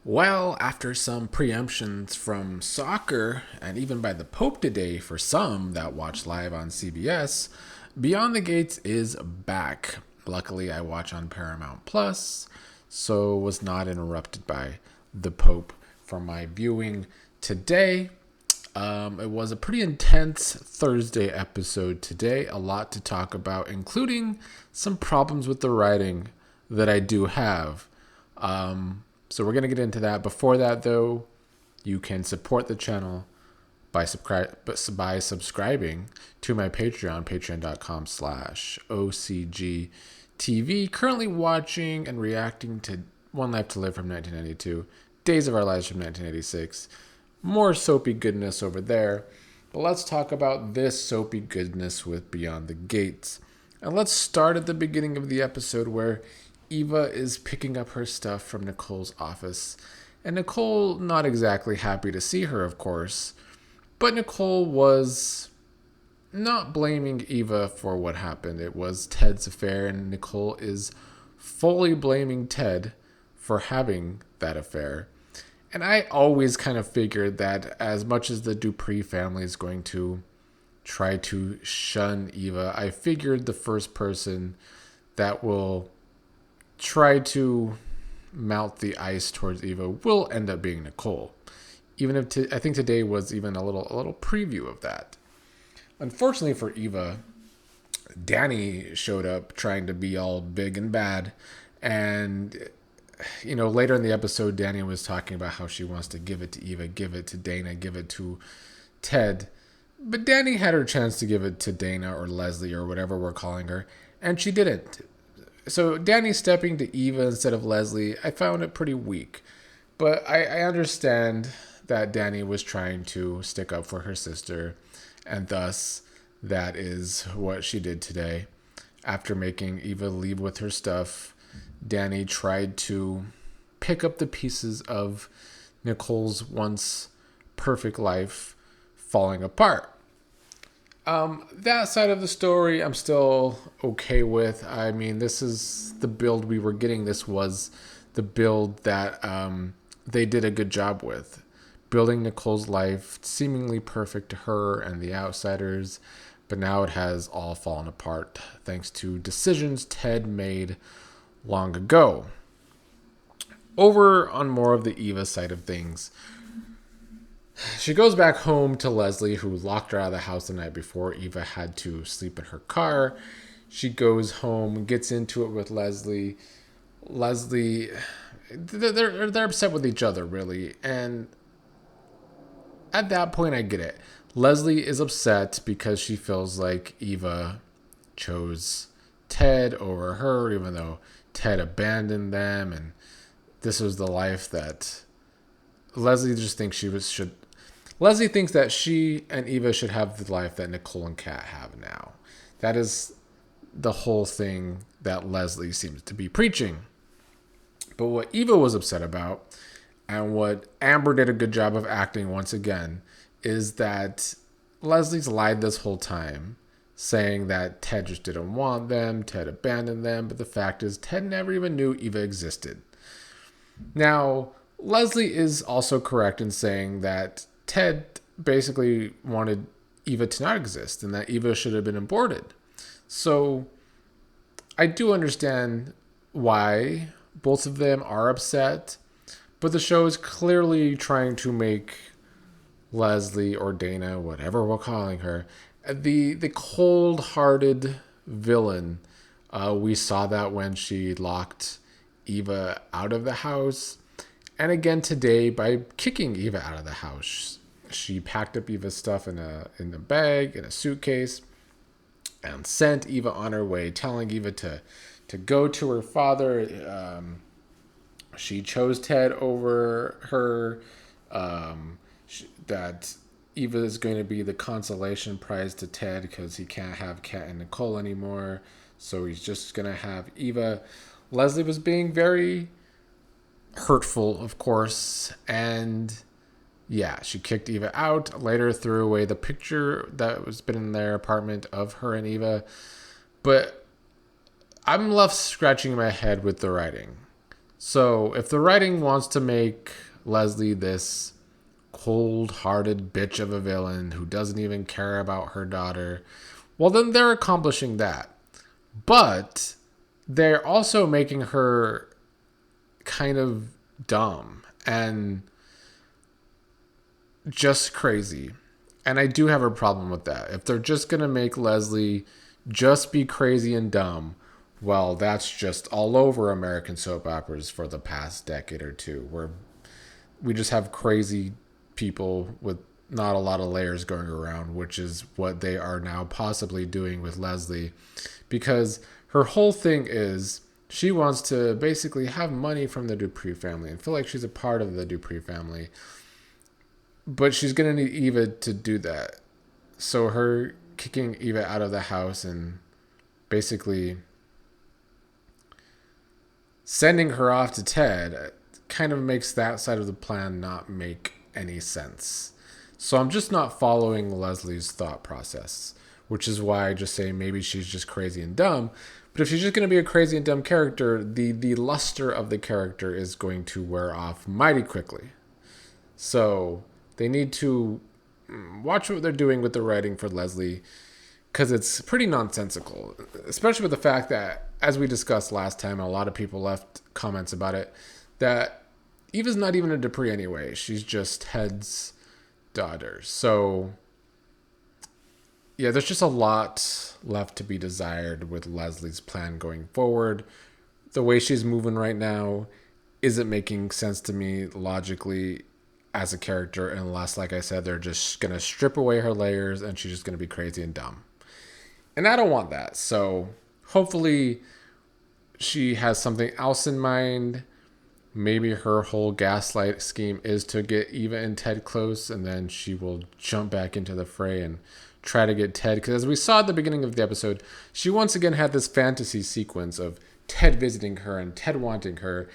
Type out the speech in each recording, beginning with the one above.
Well, after some preemptions from soccer and even by the Pope today for some that watch live on CBS, Beyond the Gates is back. Luckily, I watch on Paramount Plus, so was not interrupted by the Pope for my viewing today. It was a pretty intense Thursday episode today. A lot to talk about, including some problems with the writing that I do have. So we're going to get into that. Before that, though, you can support the channel by subscribing to my Patreon, patreon.com/OCGTV. Currently watching and reacting to One Life to Live from 1992, Days of Our Lives from 1986. More soapy goodness over there. But let's talk about this soapy goodness with Beyond the Gates. And let's start at the beginning of the episode where Eva is picking up her stuff from Nicole's office. And Nicole, not exactly happy to see her, of course. But Nicole was not blaming Eva for what happened. It was Ted's affair, and Nicole is fully blaming Ted for having that affair. And I always kind of figured that as much as the Dupree family is going to try to shun Eva, I figured the first person that will try to mount the ice towards Eva will end up being Nicole. Even if I think today was even a little preview of that. Unfortunately for Eva, Dani showed up trying to be all big and bad, and later in the episode, Dani was talking about how she wants to give it to Eva, give it to Dana, give it to Ted. But Dani had her chance to give it to Dana or Leslie or whatever we're calling her, and she didn't. So Dani stepping to Eva instead of Leslie, I found it pretty weak. But I understand that Dani was trying to stick up for her sister, and thus that is what she did today. After making Eva leave with her stuff, Dani tried to pick up the pieces of Nicole's once perfect life falling apart. That side of the story I'm still okay with. I mean, this is the build we were getting. This was the build that they did a good job with. Building Nicole's life seemingly perfect to her and the outsiders, but now it has all fallen apart thanks to decisions Ted made long ago. Over on more of the Eva side of things, she goes back home to Leslie, who locked her out of the house the night before. Eva had to sleep in her car. She goes home, gets into it with Leslie. They're upset with each other, really. And at that point, I get it. Leslie is upset because she feels like Eva chose Ted over her, even though Ted abandoned them. And this was the life that Leslie just thinks Leslie thinks that she and Eva should have the life that Nicole and Kat have now. That is the whole thing that Leslie seems to be preaching. But what Eva was upset about, and what Amber did a good job of acting once again, is that Leslie's lied this whole time, saying that Ted just didn't want them, Ted abandoned them, but the fact is Ted never even knew Eva existed. Now, Leslie is also correct in saying that Ted basically wanted Eva to not exist and that Eva should have been aborted. So I do understand why both of them are upset, but the show is clearly trying to make Leslie or Dana, whatever we're calling her, the cold-hearted villain. We saw that when she locked Eva out of the house. And again today by kicking Eva out of the house. She packed up Eva's stuff in a bag, in a suitcase, and sent Eva on her way, telling Eva to go to her father. She chose Ted over her. That Eva is going to be the consolation prize to Ted because he can't have Kat and Nicole anymore. So he's just going to have Eva. Leslie was being very hurtful, of course, and yeah, she kicked Eva out, later threw away the picture that was been in their apartment of her and Eva. But I'm left scratching my head with the writing. So if the writing wants to make Leslie this cold-hearted bitch of a villain who doesn't even care about her daughter, well, then they're accomplishing that. But they're also making her kind of dumb and just crazy. And I do have a problem with that. If they're just going to make Leslie just be crazy and dumb, well, that's just all over American soap operas for the past decade or two, where we just have crazy people with not a lot of layers going around, which is what they are now possibly doing with Leslie. Because her whole thing is she wants to basically have money from the Dupree family and feel like she's a part of the Dupree family. But she's going to need Eva to do that. So her kicking Eva out of the house and basically sending her off to Ted kind of makes that side of the plan not make any sense. So I'm just not following Leslie's thought process, which is why I just say maybe she's just crazy and dumb. But if she's just going to be a crazy and dumb character, the luster of the character is going to wear off mighty quickly. So they need to watch what they're doing with the writing for Leslie, because it's pretty nonsensical, especially with the fact that, as we discussed last time, a lot of people left comments about it, that Eva's not even a Dupree anyway. She's just Ted's daughter. So, yeah, there's just a lot left to be desired with Leslie's plan going forward. The way she's moving right now isn't making sense to me logically as a character, unless, like I said, they're just going to strip away her layers and she's just going to be crazy and dumb. And I don't want that. So hopefully she has something else in mind. Maybe her whole gaslight scheme is to get Eva and Ted close, and then she will jump back into the fray and try to get Ted. Because as we saw at the beginning of the episode, she once again had this fantasy sequence of Ted visiting her and Ted wanting her.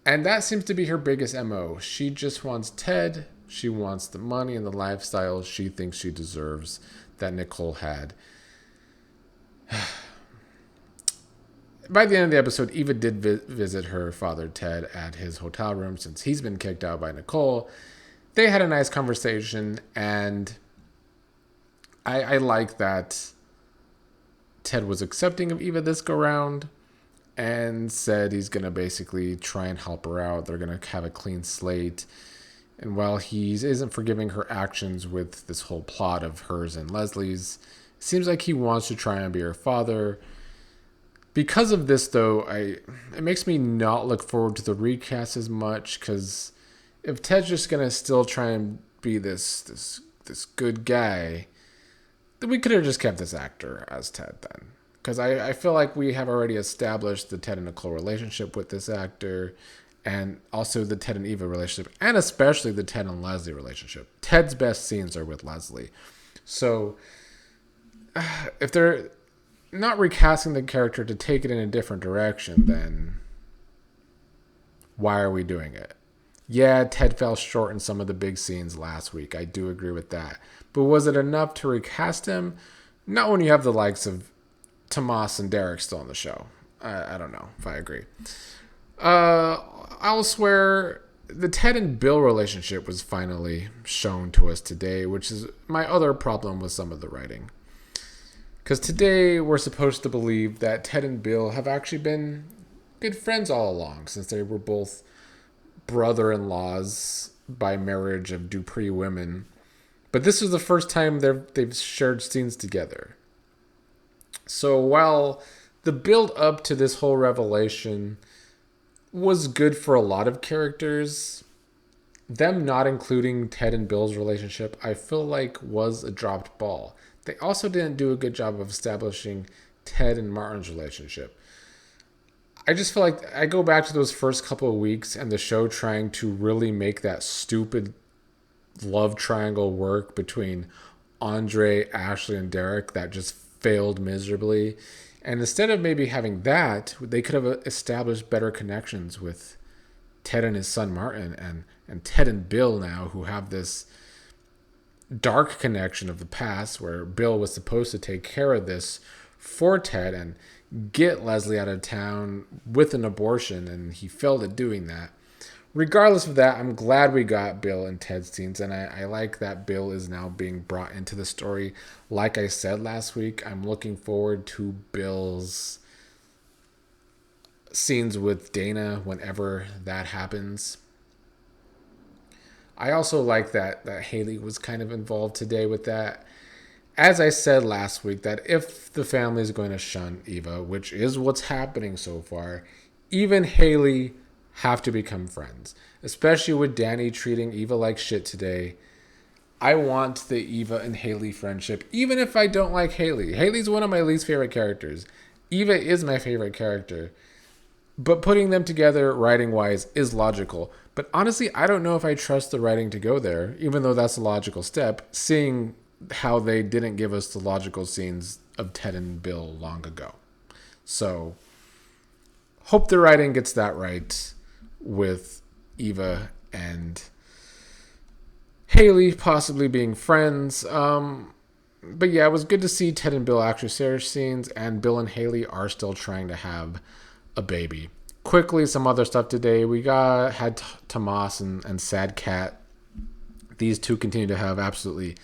And that seems to be her biggest MO. She just wants Ted. She wants the money and the lifestyle she thinks she deserves that Nicole had. By the end of the episode, Eva did visit her father, Ted, at his hotel room since he's been kicked out by Nicole. They had a nice conversation, and I like that Ted was accepting of Eva this go-round and said he's going to basically try and help her out. They're going to have a clean slate. And while he isn't forgiving her actions with this whole plot of hers and Leslie's, it seems like he wants to try and be her father. Because of this, though, it makes me not look forward to the recast as much, because if Ted's just going to still try and be this good guy, then we could have just kept this actor as Ted then. Because I feel like we have already established the Ted and Nicole relationship with this actor, and also the Ted and Eva relationship, and especially the Ted and Leslie relationship. Ted's best scenes are with Leslie. So if they're not recasting the character to take it in a different direction, then why are we doing it? Yeah, Ted fell short in some of the big scenes last week. I do agree with that. But was it enough to recast him? Not when you have the likes of Tomas and Derek still on the show. I don't know if I agree. Elsewhere, the Ted and Bill relationship was finally shown to us today, which is my other problem with some of the writing. Because today we're supposed to believe that Ted and Bill have actually been good friends all along, since they were both brother-in-laws by marriage of Dupree women. But this is the first time they've shared scenes together. So while the build up to this whole revelation was good for a lot of characters, them not including Ted and Bill's relationship, I feel like was a dropped ball. They also didn't do a good job of establishing Ted and Martin's relationship. I just feel like I go back to those first couple of weeks and the show trying to really make that stupid love triangle work between Andre, Ashley, and Derek that just failed miserably. And instead of maybe having that, they could have established better connections with Ted and his son Martin, and Ted and Bill now, who have this dark connection of the past where Bill was supposed to take care of this for Ted and get Leslie out of town with an abortion, and he failed at doing that. Regardless of that, I'm glad we got Bill and Ted's scenes, and I like that Bill is now being brought into the story. Like I said last week, I'm looking forward to Bill's scenes with Dana whenever that happens. I also like that Haley was kind of involved today with that. As I said last week, that if the family is going to shun Eva, which is what's happening so far, even Haley have to become friends. Especially with Dani treating Eva like shit today. I want the Eva and Haley friendship, even if I don't like Haley. Haley's one of my least favorite characters. Eva is my favorite character. But putting them together writing-wise is logical. But honestly, I don't know if I trust the writing to go there, even though that's a logical step, seeing how they didn't give us the logical scenes of Ted and Bill long ago. So, hope the writing gets that right with Eva and Haley possibly being friends. But yeah, it was good to see Ted and Bill actually share scenes, and Bill and Haley are still trying to have a baby. Quickly, some other stuff today. We had Tomas and Sad Cat. These two continue to have absolutely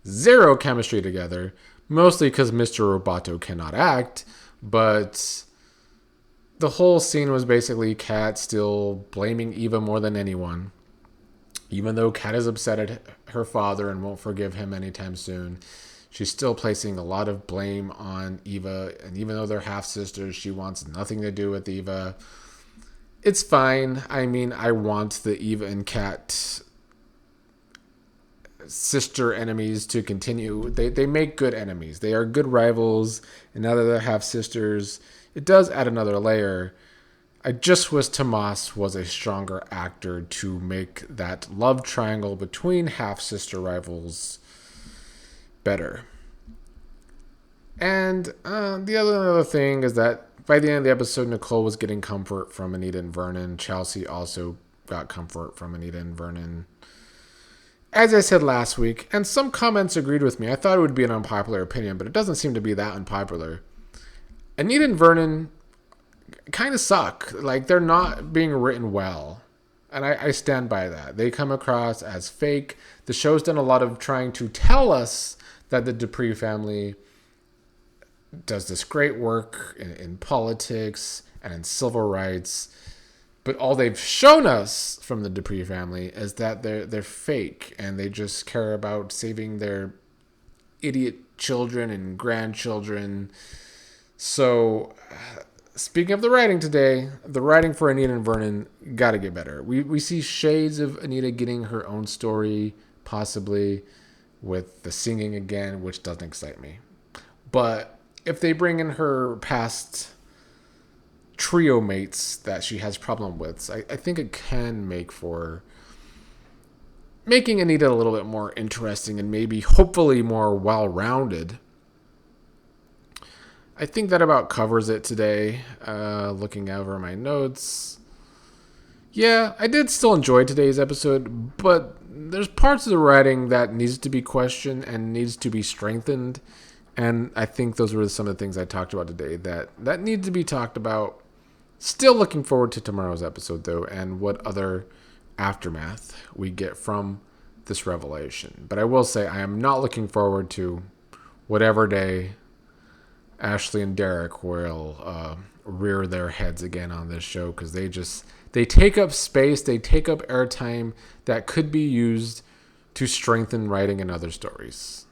zero chemistry together, mostly because Mr. Roboto cannot act, but the whole scene was basically Kat still blaming Eva more than anyone. Even though Kat is upset at her father and won't forgive him anytime soon, she's still placing a lot of blame on Eva, and even though they're half-sisters, she wants nothing to do with Eva. It's fine. I mean, I want the Eva and Kat sister enemies to continue. They make good enemies. They are good rivals, and now that they're half-sisters, it does add another layer. I just wish Tomas was a stronger actor to make that love triangle between half-sister rivals better. And the other thing is that by the end of the episode, Nicole was getting comfort from Anita and Vernon. Chelsea also got comfort from Anita and Vernon. As I said last week, and some comments agreed with me, I thought it would be an unpopular opinion, but it doesn't seem to be that unpopular. Anita and Vernon kind of suck. Like, they're not being written well. And I stand by that. They come across as fake. The show's done a lot of trying to tell us that the Dupree family does this great work in politics and in civil rights. But all they've shown us from the Dupree family is that they're fake, and they just care about saving their idiot children and grandchildren. So, speaking of the writing today, the writing for Anita and Vernon got to get better. We see shades of Anita getting her own story, possibly with the singing again, which doesn't excite me. But if they bring in her past trio mates that she has problem with, I think it can make for making Anita a little bit more interesting and maybe hopefully more well-rounded. I think that about covers it today. Looking over my notes. Yeah, I did still enjoy today's episode, but there's parts of the writing that needs to be questioned and needs to be strengthened. And I think those were some of the things I talked about today that need to be talked about. Still looking forward to tomorrow's episode, though, and what other aftermath we get from this revelation. But I will say I am not looking forward to whatever day Ashley and Derek will rear their heads again on this show, because they take up space, they take up airtime that could be used to strengthen writing in other stories.